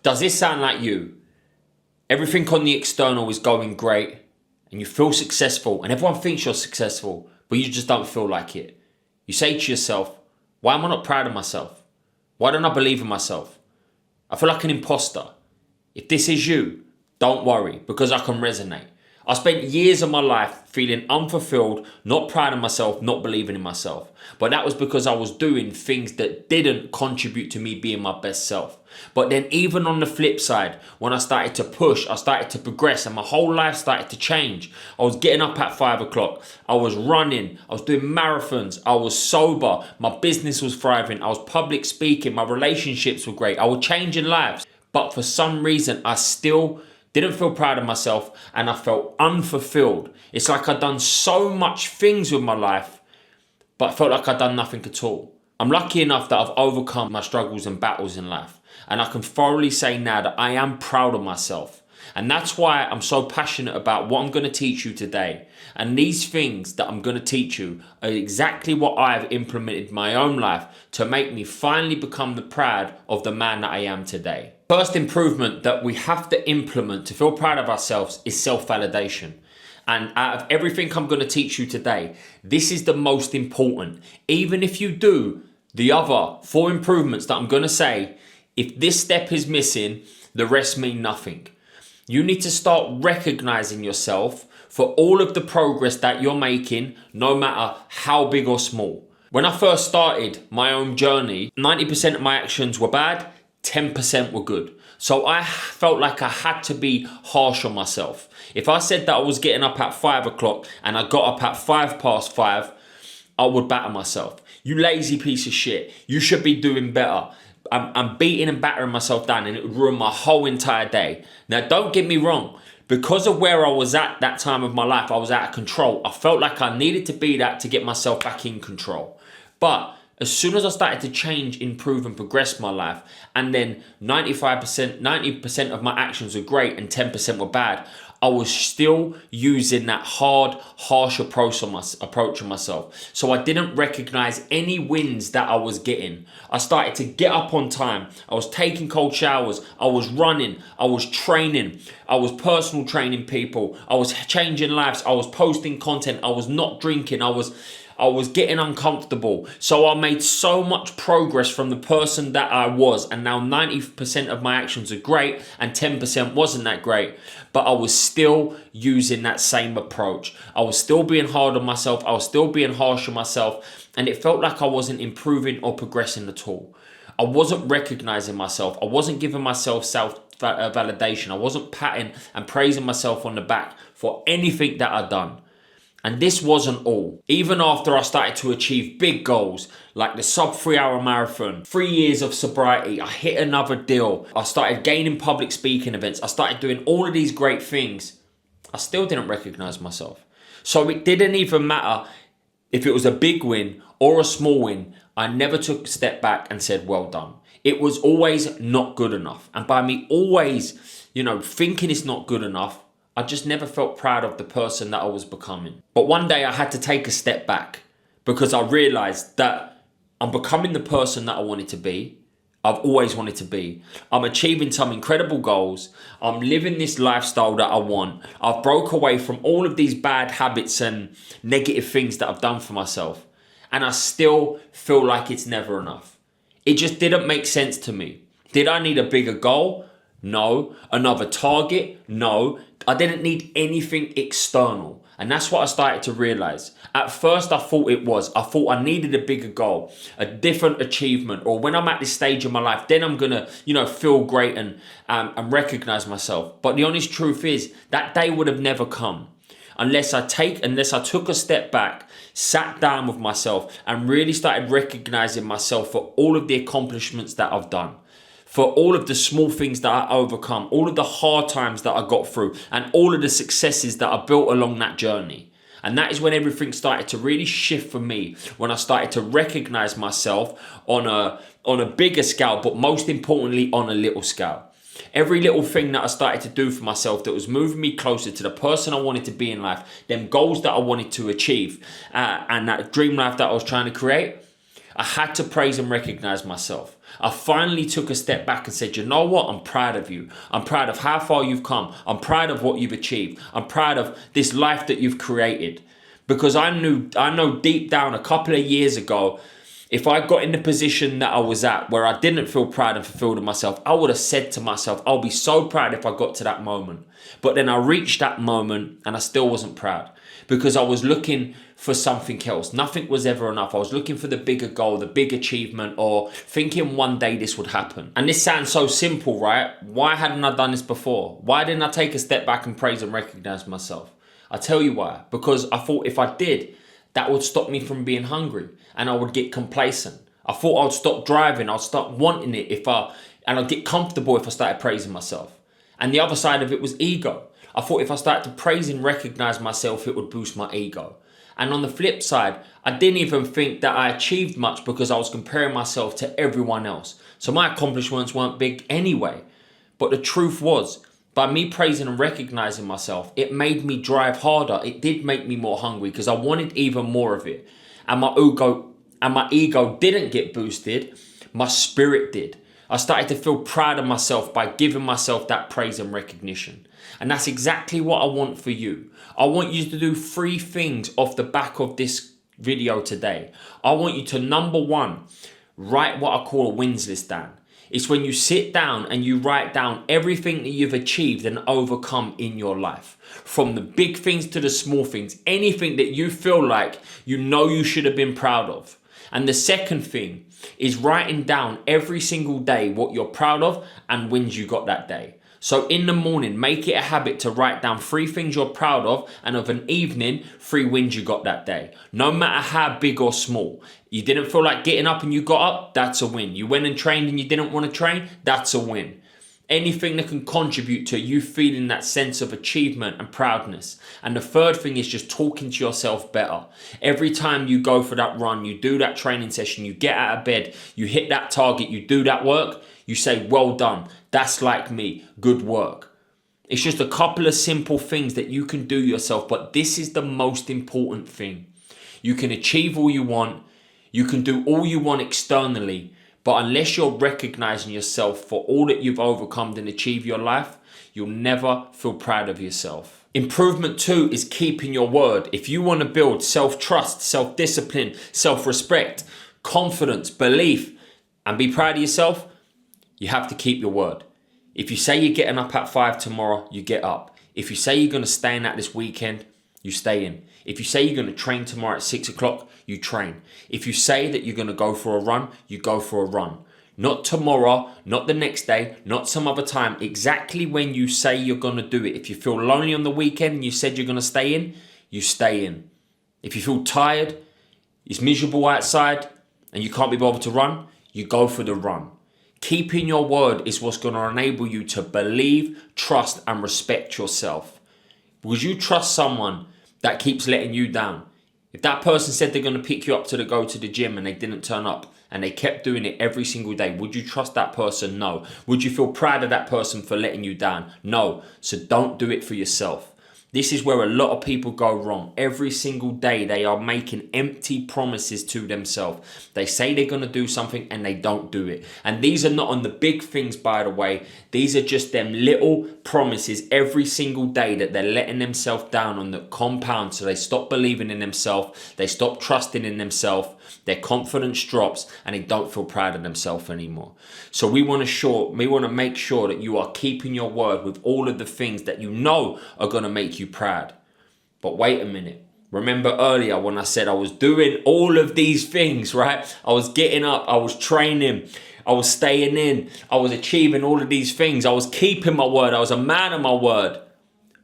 Does this sound like you? Everything on the external is going great and you feel successful and everyone thinks you're successful, but you just don't feel like it. You say to yourself, why am I not proud of myself? Why don't I believe in myself? I feel like an imposter. If this is you, don't worry, because I can resonate. I spent years of my life feeling unfulfilled, not proud of myself, not believing in myself. But that was because I was doing things that didn't contribute to me being my best self. But then even on the flip side, when I started to push, I started to progress and my whole life started to change. I was getting up at 5 o'clock. I was running. I was doing marathons. I was sober. My business was thriving. I was public speaking. My relationships were great. I was changing lives. But for some reason, I still didn't feel proud of myself and I felt unfulfilled. It's like I'd done so much things with my life, but I felt like I'd done nothing at all. I'm lucky enough that I've overcome my struggles and battles in life. And I can thoroughly say now that I am proud of myself. And that's why I'm so passionate about what I'm going to teach you today. And these things that I'm going to teach you are exactly what I've implemented in my own life to make me finally become proud of the man that I am today. First improvement that we have to implement to feel proud of ourselves is self-validation. And out of everything I'm going to teach you today, this is the most important. Even if you do the other 4 improvements that I'm going to say, if this step is missing, the rest mean nothing. You need to start recognizing yourself for all of the progress that you're making, no matter how big or small. When I first started my own journey, 90% of my actions were bad, 10% were good. So I felt like I had to be harsh on myself. If I said that I was getting up at 5 o'clock and I got up at 5:05, I would batter myself. You lazy piece of shit. You should be doing better. I'm beating and battering myself down and it would ruin my whole entire day. Now, don't get me wrong. Because of where I was at that time of my life, I was out of control. I felt like I needed to be that to get myself back in control. But as soon as I started to change, improve and progress my life, and then 90% of my actions were great and 10% were bad, I was still using that hard, harsh approach on myself. So I didn't recognize any wins that I was getting. I started to get up on time. I was taking cold showers. I was running. I was training. I was personal training people. I was changing lives. I was posting content. I was not drinking. I was getting uncomfortable. So I made so much progress from the person that I was. And now 90% of my actions are great and 10% wasn't that great. But I was still using that same approach. I was still being hard on myself. I was still being harsh on myself. And it felt like I wasn't improving or progressing at all. I wasn't recognizing myself. I wasn't giving myself self-validation. I wasn't patting and praising myself on the back for anything that I'd done. And this wasn't all. Even after I started to achieve big goals, like the sub 3-hour marathon, 3 years of sobriety, I hit another deal. I started gaining public speaking events. I started doing all of these great things. I still didn't recognize myself. So it didn't even matter if it was a big win or a small win. I never took a step back and said, well done. It was always not good enough. And by me always, thinking it's not good enough, I just never felt proud of the person that I was becoming. But one day I had to take a step back because I realized that I'm becoming the person that I wanted to be. I've always wanted to be. I'm achieving some incredible goals. I'm living this lifestyle that I want. I've broke away from all of these bad habits and negative things that I've done for myself. And I still feel like it's never enough. It just didn't make sense to me. Did I need a bigger goal? No. Another target? No. I didn't need anything external. And that's what I started to realize. At first, I thought I thought I needed a bigger goal, a different achievement, or when I'm at this stage of my life, then I'm going to, feel great and recognize myself. But the honest truth is that day would have never come unless I took a step back, sat down with myself and really started recognizing myself for all of the accomplishments that I've done. For all of the small things that I overcome, all of the hard times that I got through, and all of the successes that I built along that journey. And that is when everything started to really shift for me, when I started to recognize myself on a bigger scale, but most importantly on a little scale. Every little thing that I started to do for myself that was moving me closer to the person I wanted to be in life, them goals that I wanted to achieve, and that dream life that I was trying to create, I had to praise and recognize myself. I finally took a step back and said, you know what? I'm proud of you. I'm proud of how far you've come. I'm proud of what you've achieved. I'm proud of this life that you've created. Because I know deep down a couple of years ago, if I got in the position that I was at where I didn't feel proud and fulfilled in myself, I would have said to myself, I'll be so proud if I got to that moment. But then I reached that moment and I still wasn't proud because I was looking for something else. Nothing was ever enough. I was looking for the bigger goal, the big achievement, or thinking one day this would happen. And this sounds so simple, right? Why hadn't I done this before? Why didn't I take a step back and praise and recognize myself? I tell you why. Because I thought if I did, that would stop me from being hungry and I would get complacent. I thought I'd stop driving. I'd stop wanting it and I'd get comfortable if I started praising myself. And the other side of it was ego. I thought if I started to praise and recognize myself, it would boost my ego. And on the flip side, I didn't even think that I achieved much because I was comparing myself to everyone else. So my accomplishments weren't big anyway. But the truth was, by me praising and recognizing myself, it made me drive harder. It did make me more hungry because I wanted even more of it. And my ego didn't get boosted. My spirit did. I started to feel proud of myself by giving myself that praise and recognition. And that's exactly what I want for you. I want you to do 3 things off the back of this video today. I want you to, number 1, write what I call a wins list down. It's when you sit down and you write down everything that you've achieved and overcome in your life. From the big things to the small things, anything that you feel like you know you should have been proud of. And the second thing is writing down every single day what you're proud of and wins you got that day. So in the morning, make it a habit to write down 3 things you're proud of, and of an evening, 3 wins you got that day. No matter how big or small. You didn't feel like getting up and you got up, that's a win. You went and trained and you didn't want to train, that's a win. Anything that can contribute to you feeling that sense of achievement and proudness. And the third thing is just talking to yourself better. Every time you go for that run, you do that training session, you get out of bed, you hit that target, you do that work, you say, well done. That's like me. Good work. It's just a couple of simple things that you can do yourself, but this is the most important thing. You can achieve all you want. You can do all you want externally, but unless you're recognizing yourself for all that you've overcome and achieved your life, you'll never feel proud of yourself. Improvement 2 is keeping your word. If you want to build self-trust, self-discipline, self-respect, confidence, belief, and be proud of yourself, you have to keep your word. If you say you're getting up at 5 tomorrow, you get up. If you say you're going to stay in that this weekend, you stay in. If you say you're going to train tomorrow at 6 o'clock, you train. If you say that you're going to go for a run, you go for a run. Not tomorrow, not the next day, not some other time. Exactly when you say you're going to do it. If you feel lonely on the weekend and you said you're going to stay in, you stay in. If you feel tired, it's miserable outside, and you can't be bothered to run, you go for the run. Keeping your word is what's going to enable you to believe, trust, and respect yourself. Because you trust someone that keeps letting you down. If that person said they're going to pick you up to go to the gym and they didn't turn up and they kept doing it every single day, would you trust that person? No. Would you feel proud of that person for letting you down? No. So don't do it for yourself. This is where a lot of people go wrong. Every single day they are making empty promises to themselves. They say they're going to do something and they don't do it. And these are not on the big things, by the way. These are just them little promises every single day that they're letting themselves down on the compound. So they stop believing in themselves. They stop trusting in themselves. Their confidence drops and they don't feel proud of themselves anymore. So we want to make sure that you are keeping your word with all of the things that you know are going to make you proud. But wait a minute. Remember earlier when I said I was doing all of these things, right? I was getting up, I was training, I was staying in, I was achieving all of these things. I was keeping my word. I was a man of my word.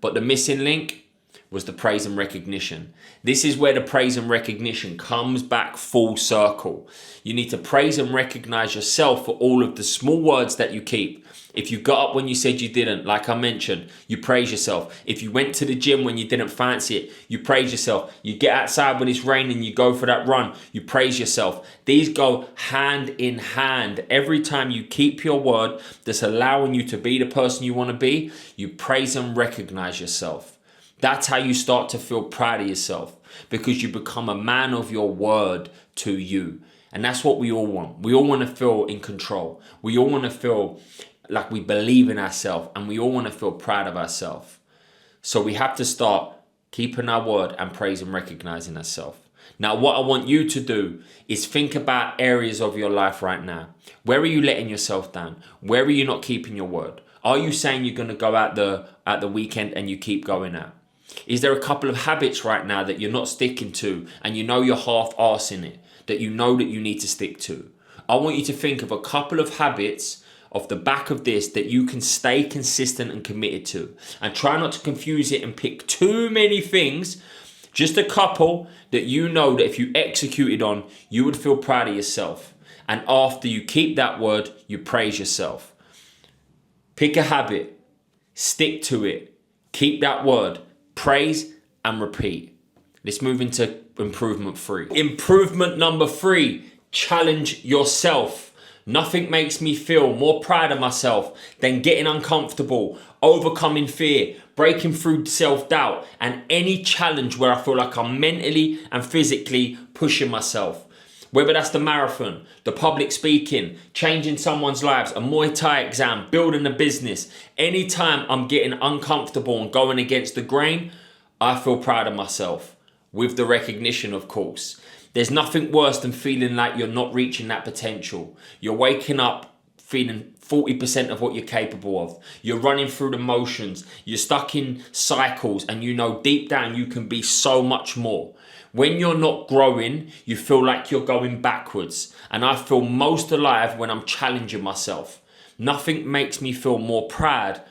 But the missing link was the praise and recognition. This is where the praise and recognition comes back full circle. You need to praise and recognize yourself for all of the small words that you keep. If you got up when you said you didn't, like I mentioned, you praise yourself. If you went to the gym when you didn't fancy it, you praise yourself. You get outside when it's raining, you go for that run, you praise yourself. These go hand in hand. Every time you keep your word that's allowing you to be the person you want to be, you praise and recognize yourself. That's how you start to feel proud of yourself, because you become a man of your word to you. And that's what we all want. We all want to feel in control. We all want to feel like we believe in ourselves, and we all want to feel proud of ourselves. So we have to start keeping our word and praise and recognizing ourselves. Now, what I want you to do is think about areas of your life right now. Where are you letting yourself down? Where are you not keeping your word? Are you saying you're going to go out at the weekend and you keep going out? Is there a couple of habits right now that you're not sticking to and you know you're half-arsing it, that you know that you need to stick to? I want you to think of a couple of habits off the back of this that you can stay consistent and committed to. And try not to confuse it and pick too many things. Just a couple that you know that if you executed on, you would feel proud of yourself. And after you keep that word, you praise yourself. Pick a habit, stick to it, keep that word, praise and repeat. Let's move into improvement 3. Improvement number 3, challenge yourself. Nothing makes me feel more proud of myself than getting uncomfortable, overcoming fear, breaking through self-doubt, and any challenge where I feel like I'm mentally and physically pushing myself. Whether that's the marathon, the public speaking, changing someone's lives, a Muay Thai exam, building a business. Anytime I'm getting uncomfortable and going against the grain, I feel proud of myself. With the recognition, of course. There's nothing worse than feeling like you're not reaching that potential. You're waking up feeling 40% of what you're capable of. You're running through the motions. You're stuck in cycles, and you know deep down you can be so much more. When you're not growing, you feel like you're going backwards. And I feel most alive when I'm challenging myself. Nothing makes me feel more proud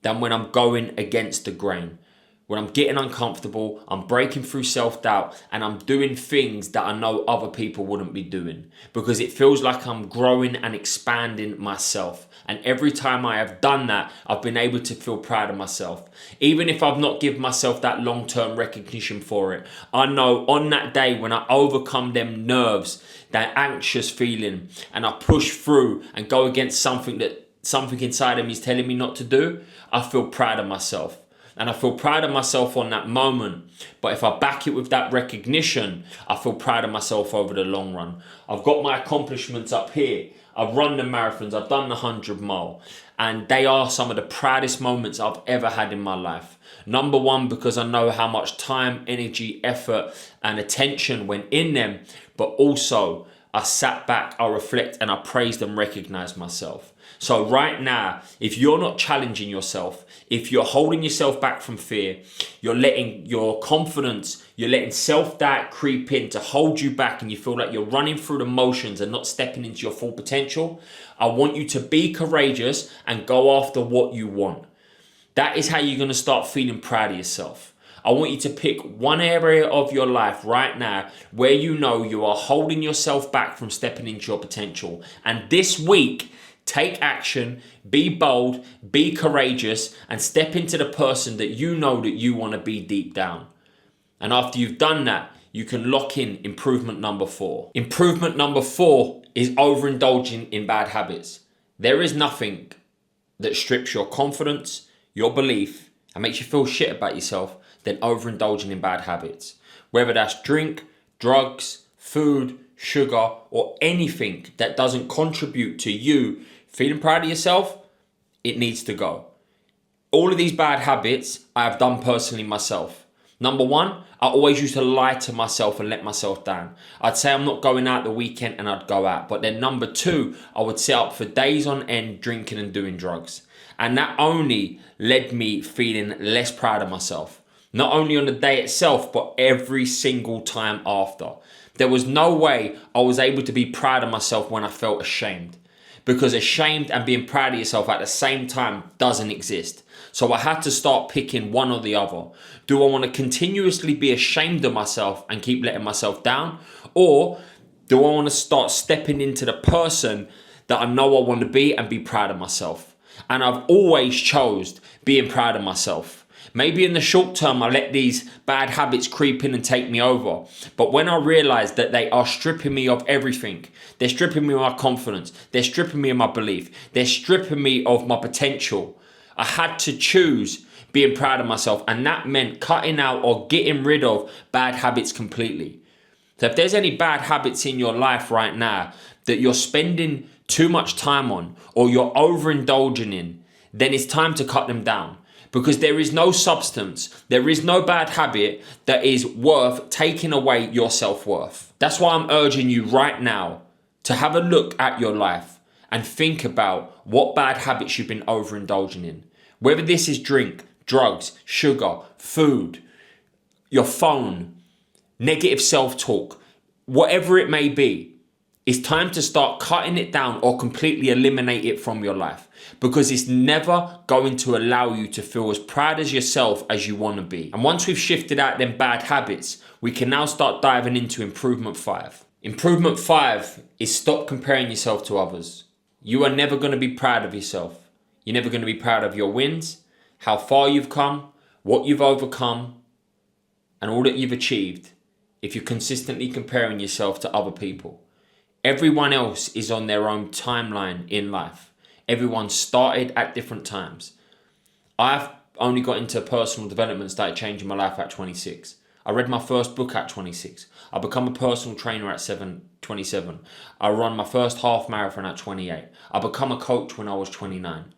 than when I'm going against the grain. When I'm getting uncomfortable, I'm breaking through self-doubt, and I'm doing things that I know other people wouldn't be doing, because it feels like I'm growing and expanding myself. And every time I have done that, I've been able to feel proud of myself. Even if I've not given myself that long-term recognition for it, I know on that day when I overcome them nerves, that anxious feeling, and I push through and go against something inside of me is telling me not to do, I feel proud of myself. And I feel proud of myself on that moment. But if I back it with that recognition, I feel proud of myself over the long run. I've got my accomplishments up here. I've run the marathons. I've done the 100-mile. And they are some of the proudest moments I've ever had in my life. Number one, because I know how much time, energy, effort, and attention went in them. But also, I sat back, I reflect, and I praised and recognized myself. So right now, if you're not challenging yourself, if you're holding yourself back from fear, you're letting your confidence, you're letting self-doubt creep in to hold you back, and you feel like you're running through the motions and not stepping into your full potential, I want you to be courageous and go after what you want. That is how you're going to start feeling proud of yourself. I want you to pick one area of your life right now where you know you are holding yourself back from stepping into your potential. And this week, take action, be bold, be courageous, and step into the person that you know that you want to be deep down. And after you've done that, you can lock in improvement number 4. Improvement number 4 is overindulging in bad habits. There is nothing that strips your confidence, your belief, and makes you feel shit about yourself than overindulging in bad habits. Whether that's drink, drugs, food, sugar, or anything that doesn't contribute to you feeling proud of yourself, it needs to go. All of these bad habits I have done personally myself. Number one, I always used to lie to myself and let myself down. I'd say I'm not going out the weekend and I'd go out. But then number 2, I would sit up for days on end drinking and doing drugs. And that only led me feeling less proud of myself. Not only on the day itself, but every single time after. There was no way I was able to be proud of myself when I felt ashamed. Because ashamed and being proud of yourself at the same time doesn't exist. So I had to start picking one or the other. Do I want to continuously be ashamed of myself and keep letting myself down? Or do I want to start stepping into the person that I know I want to be and be proud of myself? And I've always chose being proud of myself. Maybe in the short term, I let these bad habits creep in and take me over. But when I realized that they are stripping me of everything, they're stripping me of my confidence, they're stripping me of my belief, they're stripping me of my potential, I had to choose being proud of myself. And that meant cutting out or getting rid of bad habits completely. So if there's any bad habits in your life right now that you're spending too much time on or you're overindulging in, then it's time to cut them down. Because there is no substance, there is no bad habit that is worth taking away your self-worth. That's why I'm urging you right now to have a look at your life and think about what bad habits you've been overindulging in. Whether this is drink, drugs, sugar, food, your phone, negative self-talk, whatever it may be, it's time to start cutting it down or completely eliminate it from your life, because it's never going to allow you to feel as proud as yourself as you want to be. And once we've shifted out them bad habits, we can now start diving into improvement 5. Improvement 5 is stop comparing yourself to others. You are never going to be proud of yourself. You're never going to be proud of your wins, how far you've come, what you've overcome, and all that you've achieved if you're consistently comparing yourself to other people. Everyone else is on their own timeline in life. Everyone started at different times. I've only got into personal development, started changing my life at 26. I read my first book at 26. I become a personal trainer at 27. I run my first half marathon at 28. I become a coach when I was 29.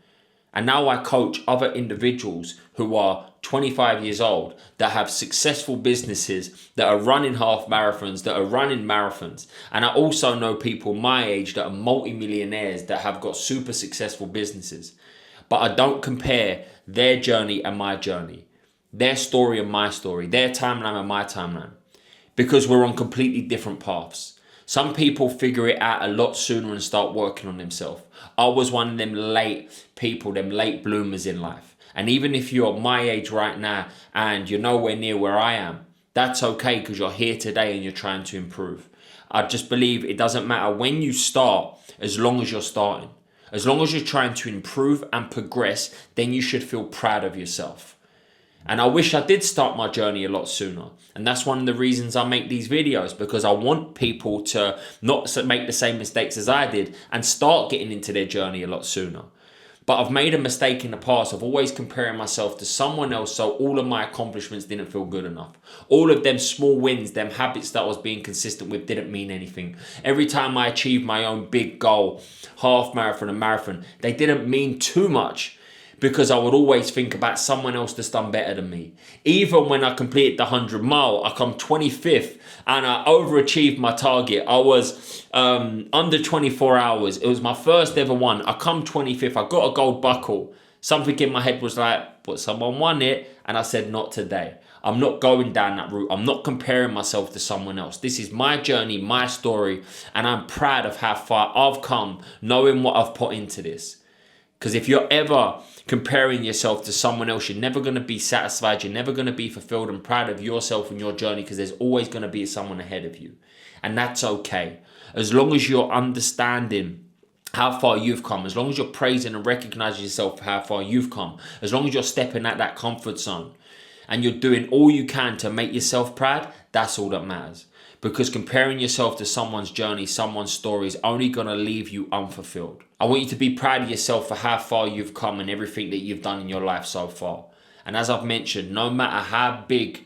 And now I coach other individuals who are 25 years old that have successful businesses, that are running half marathons, that are running marathons. And I also know people my age that are multi-millionaires that have got super successful businesses. But I don't compare their journey and my journey, their story and my story, their timeline and my timeline, because we're on completely different paths. Some people figure it out a lot sooner and start working on themselves. I was one of them late people, them late bloomers in life. And even if you're my age right now and you're nowhere near where I am, that's okay, because you're here today and you're trying to improve. I just believe it doesn't matter when you start, as long as you're starting. As long as you're trying to improve and progress, then you should feel proud of yourself. And I wish I did start my journey a lot sooner. And that's one of the reasons I make these videos, because I want people to not make the same mistakes as I did and start getting into their journey a lot sooner. But I've made a mistake in the past of always comparing myself to someone else, so all of my accomplishments didn't feel good enough. All of them small wins, them habits that I was being consistent with, didn't mean anything. Every time I achieved my own big goal, half marathon and marathon, they didn't mean too much, because I would always think about someone else that's done better than me. Even when I completed the 100-mile, I come 25th and I overachieved my target. I was under 24 hours. It was my first ever one. I come 25th. I got a gold buckle. Something in my head was like, but someone won it. And I said, not today. I'm not going down that route. I'm not comparing myself to someone else. This is my journey, my story. And I'm proud of how far I've come, knowing what I've put into this. Because if you're ever comparing yourself to someone else, you're never going to be satisfied. You're never going to be fulfilled and proud of yourself and your journey, because there's always going to be someone ahead of you. And that's okay. As long as you're understanding how far you've come, as long as you're praising and recognizing yourself for how far you've come, as long as you're stepping out that comfort zone and you're doing all you can to make yourself proud, that's all that matters. Because comparing yourself to someone's journey, someone's story, is only going to leave you unfulfilled. I want you to be proud of yourself for how far you've come and everything that you've done in your life so far. And as I've mentioned, no matter how big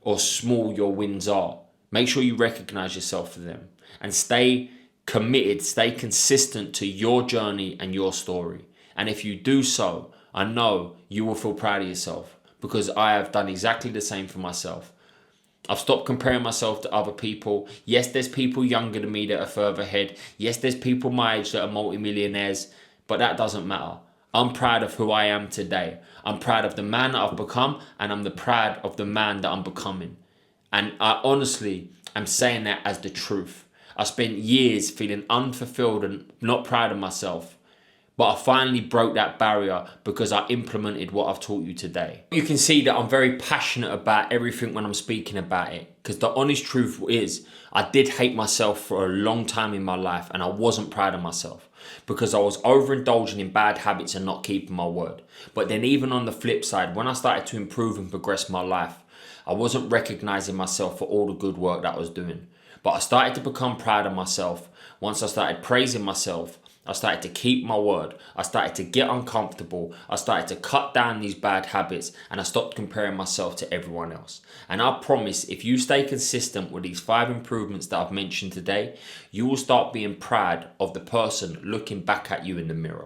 or small your wins are, make sure you recognize yourself for them and stay committed, stay consistent to your journey and your story. And if you do so, I know you will feel proud of yourself, because I have done exactly the same for myself. I've stopped comparing myself to other people. Yes, there's people younger than me that are further ahead. Yes, there's people my age that are multi-millionaires, but that doesn't matter. I'm proud of who I am today. I'm proud of the man that I've become, and I'm proud of the man that I'm becoming. And I honestly am saying that as the truth. I spent years feeling unfulfilled and not proud of myself. But I finally broke that barrier because I implemented what I've taught you today. You can see that I'm very passionate about everything when I'm speaking about it. Because the honest truth is, I did hate myself for a long time in my life, and I wasn't proud of myself. Because I was overindulging in bad habits and not keeping my word. But then even on the flip side, when I started to improve and progress my life, I wasn't recognizing myself for all the good work that I was doing. But I started to become proud of myself once I started praising myself I started to keep my word. I started to get uncomfortable. I started to cut down these bad habits, and I stopped comparing myself to everyone else. And I promise, if you stay consistent with these 5 improvements that I've mentioned today, you will start being proud of the person looking back at you in the mirror.